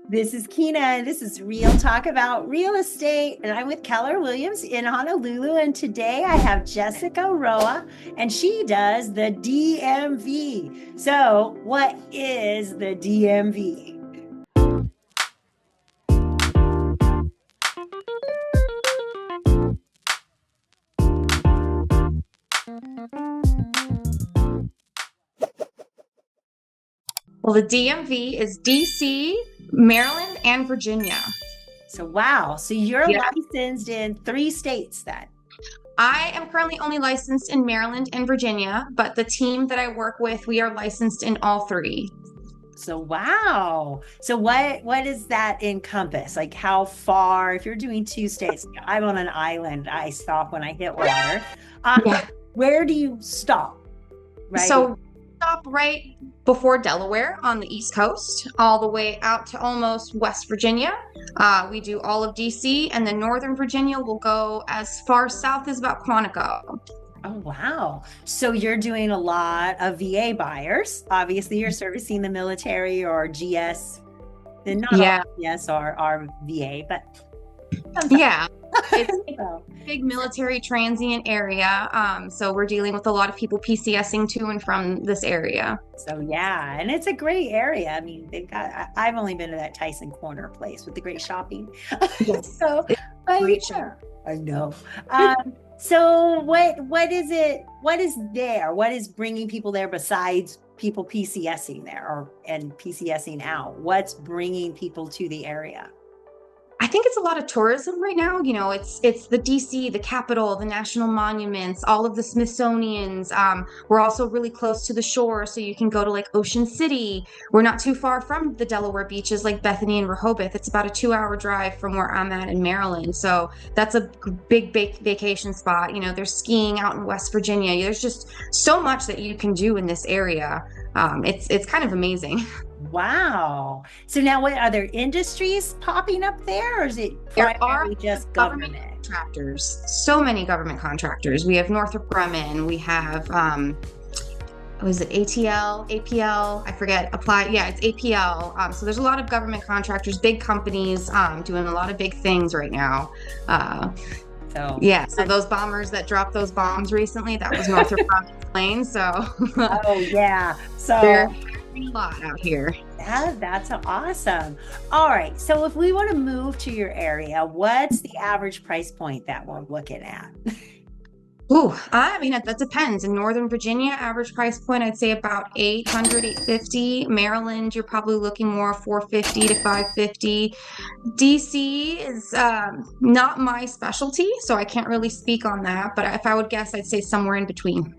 This is Kina, and this is Real Talk About Real Estate. And I'm with Keller Williams in Honolulu. And today I have Jessica Roa, and she does the DMV. So, what is the DMV? Well, the DMV is DC, Maryland, and Virginia. So, wow. So, you're Yeah. licensed in 3 states then? I am currently only licensed in Maryland and Virginia, but the team that I work with, we are licensed in all 3. So, wow. So, what does that encompass? Like, how far, if you're doing 2 states, I'm on an island, I stop when I hit water. Yeah. Where do you stop? Right. So stop right before Delaware on the East Coast, all the way out to almost West Virginia. We do all of DC, and then Northern Virginia will go as far south as about Quantico. Oh, wow. So you're doing a lot of VA buyers. Obviously, you're servicing the military or GS. And not all GS are VA, but yeah. It's a big military transient area. So we're dealing with a lot of people PCSing to and from this area. So yeah, and it's a great area. I mean, I've only been to that Tyson Corner place with the great shopping. Yes. So, great yeah, I know. So what is it? What is there? What is bringing people there besides people PCSing there and PCSing out? What's bringing people to the area? I think it's a lot of tourism right now. You know, it's the DC, the Capitol, the national monuments, all of the Smithsonian's. We're also really close to the shore, so you can go to like Ocean City. We're not too far from the Delaware beaches like Bethany and Rehoboth. It's about a 2-hour drive from where I'm at in Maryland. So that's a big vacation spot. You know, there's skiing out in West Virginia. There's just so much that you can do in this area. It's kind of amazing. Wow. So now what are there industries popping up there, or is it primarily just government contractors? So many government contractors. We have Northrop Grumman, we have was it APL? I forget. Apply. Yeah, it's APL. So there's a lot of government contractors, big companies doing a lot of big things right now. So those bombers that dropped those bombs recently, that was Northrop Grumman's plane. So oh yeah. So they're hiring a lot out here. Yeah, that's awesome. All right. So if we want to move to your area, what's the average price point that we're looking at? Ooh, I mean, that depends. In Northern Virginia, average price point, I'd say about 800, 850. Maryland, you're probably looking more 450 to 550. DC is not my specialty, so I can't really speak on that. But if I would guess, I'd say somewhere in between.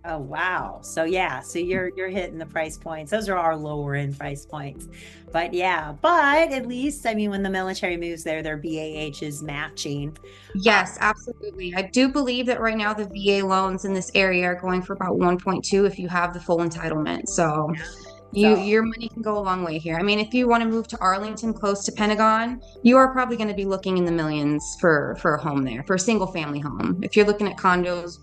Oh, wow. So yeah, so you're hitting the price points. Those are our lower end price points. But yeah, but at least, I mean, when the military moves there, their BAH is matching. Yes, absolutely. I do believe that right now the VA loans in this area are going for about 1.2 if you have the full entitlement. So your money can go a long way here. I mean, if you want to move to Arlington, close to Pentagon, you are probably going to be looking in the millions for a home there, for a single family home. If you're looking at condos,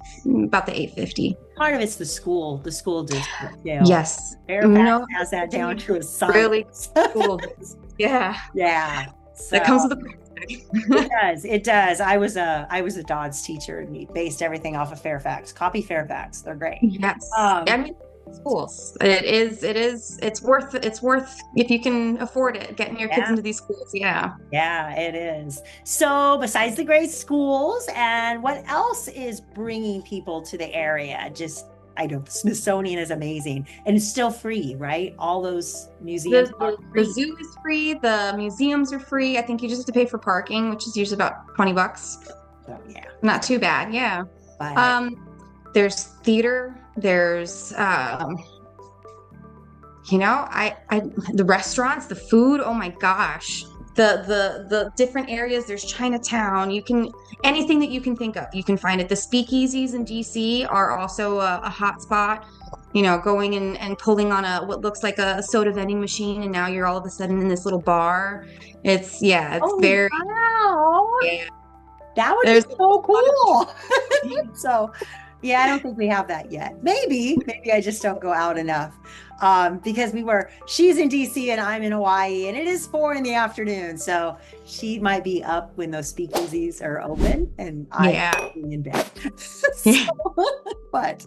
about the 850. Part of it's the school district. Yes. Fairfax has that down to a science. Really cool. Yeah. Yeah. So, that comes with the It does. I was a Dodds teacher, and we based everything off of Fairfax. Copy Fairfax. They're great. Yes. I mean, schools. It's worth if you can afford it, getting your kids into these schools. Yeah, it is. So besides the great schools, and what else is bringing people to the area? I know the Smithsonian is amazing, and it's still free, right? All those museums the zoo is free, the museums are free. I think you just have to pay for parking, which is usually about $20. So yeah, not too bad. Yeah. But, there's theater. There's, the restaurants, the food. Oh my gosh, the different areas. There's Chinatown. Anything that you can think of, you can find it. The speakeasies in DC are also a hot spot. You know, going and pulling on what looks like a soda vending machine, and now you're all of a sudden in this little bar. It's very. Wow. Yeah. That would be so cool. So. Yeah, I don't think we have that yet. Maybe I just don't go out enough. because she's in DC and I'm in Hawaii, and it is 4 p.m. So she might be up when those speakeasies are open, and I'm in bed. But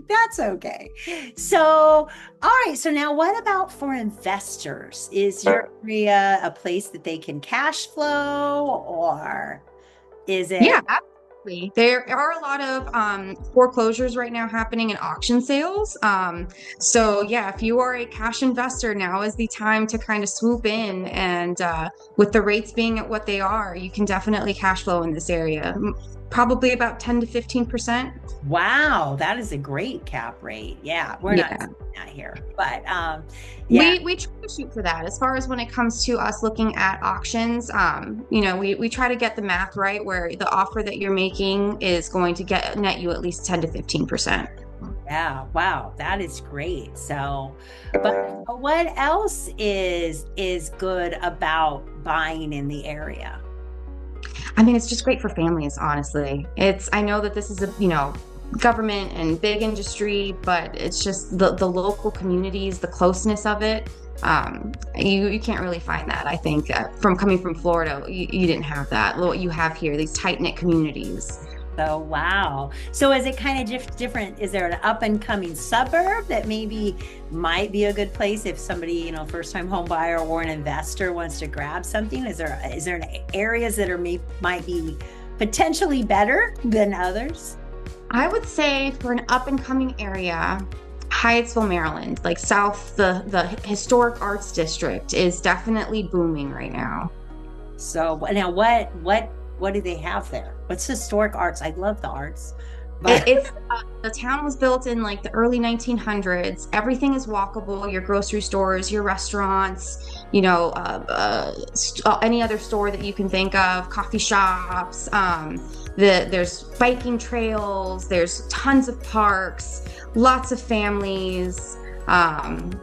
that's okay. So, all right. So now what about for investors? Is your area a place that they can cash flow, or is it? Yeah, absolutely. There are a lot of foreclosures right now happening in auction sales. So yeah, if you are a cash investor, now is the time to kind of swoop in, and with the rates being at what they are, you can definitely cash flow in this area. Probably about 10 to 15%. Wow, that is a great cap rate. Yeah, we're not seeing that here, but we try to shoot for that. As far as when it comes to us looking at auctions, we try to get the math right, where the offer that you're making is going to net you at least 10 to 15%. Yeah, wow, that is great. So, but what else is good about buying in the area? I mean, it's just great for families, honestly. I know that this is a, government and big industry, but it's just the local communities, the closeness of it. You can't really find that, I think, from coming from Florida. You didn't have that. What you have here, these tight-knit communities. So, wow. So is it kind of different? Is there an up and coming suburb that maybe might be a good place if somebody, first time home buyer or an investor wants to grab something? Is there areas that might be potentially better than others? I would say for an up and coming area, Hyattsville, Maryland, like south, the historic arts district is definitely booming right now. So now what do they have there? What's historic arts? I love the arts. But the town was built in like the early 1900s. Everything is walkable. Your grocery stores, your restaurants, any other store that you can think of, coffee shops. There's biking trails. There's tons of parks, lots of families. And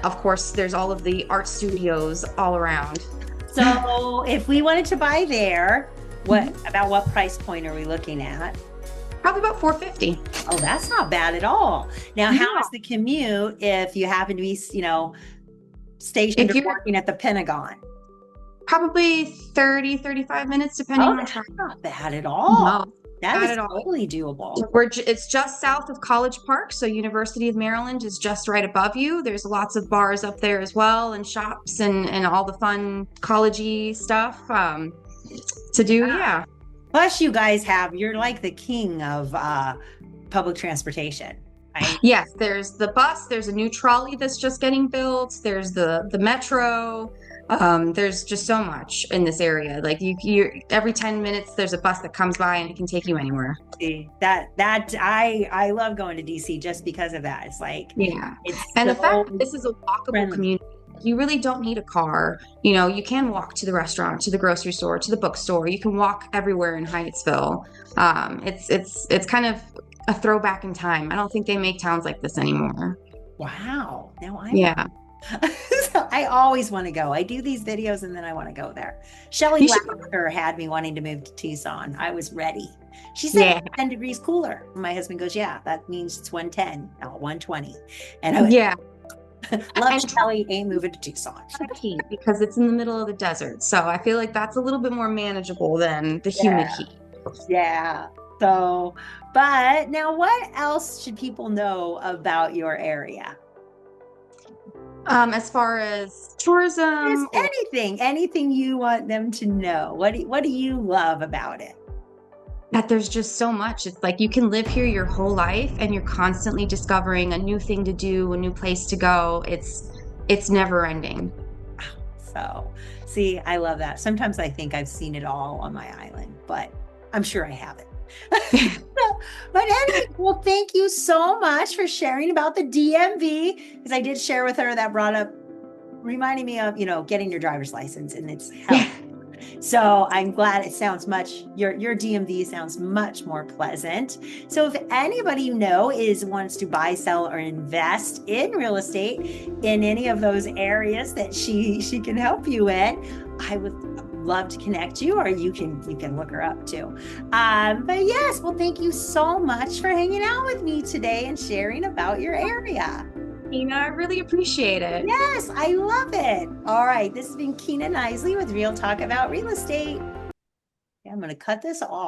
of course, there's all of the art studios all around. So if we wanted to buy there, what price point are we looking at? Probably about $450. Oh, that's not bad at all. Now, how is the commute if you happen to be, stationed or working at the Pentagon? Probably 30, 35 minutes, depending on traffic. Not bad at all. No, that is totally doable. It's just south of College Park, so University of Maryland is just right above you. There's lots of bars up there as well, and shops and all the fun college-y stuff to do. Yeah. Plus, you guys you're like the king of public transportation. Right? Yes, there's the bus. There's a new trolley that's just getting built. There's the metro. There's just so much in this area. Like you every 10 minutes there's a bus that comes by and it can take you anywhere. See, I love going to DC just because of that. It's like, and the fact that this is a walkable community. You really don't need a car. You can walk to the restaurant, to the grocery store, to the bookstore. You can walk everywhere in Hyattsville. It's kind of a throwback in time. I don't think they make towns like this anymore. Wow. Now So I always want to go. I do these videos and then I want to go there. Shelly Laughter had me wanting to move to Tucson. I was ready. She said 10 degrees cooler. My husband goes, yeah, that means it's 110, not 120. And I went, love Shelly ain't moving to Tucson. Because it's in the middle of the desert. So I feel like that's a little bit more manageable than the humid heat. Yeah. So, but now what else should people know about your area? As far as tourism, anything you want them to know. What do you love about it? That there's just so much. It's like you can live here your whole life and you're constantly discovering a new thing to do, a new place to go. It's never ending. So, see, I love that. Sometimes I think I've seen it all on my island, but I'm sure I haven't. But anyway, well, thank you so much for sharing about the DMV, because I did share with her that reminding me of, getting your driver's license and its help. So I'm glad it sounds your DMV sounds much more pleasant. So if anybody wants to buy, sell, or invest in real estate in any of those areas that she can help you in, I would love to connect you, or you can look her up too. But yes, well, thank you so much for hanging out with me today and sharing about your area. Kina. I really appreciate it. Yes, I love it. All right, this has been Kina Knisley with Real Talk About Real Estate. I'm going to cut this off.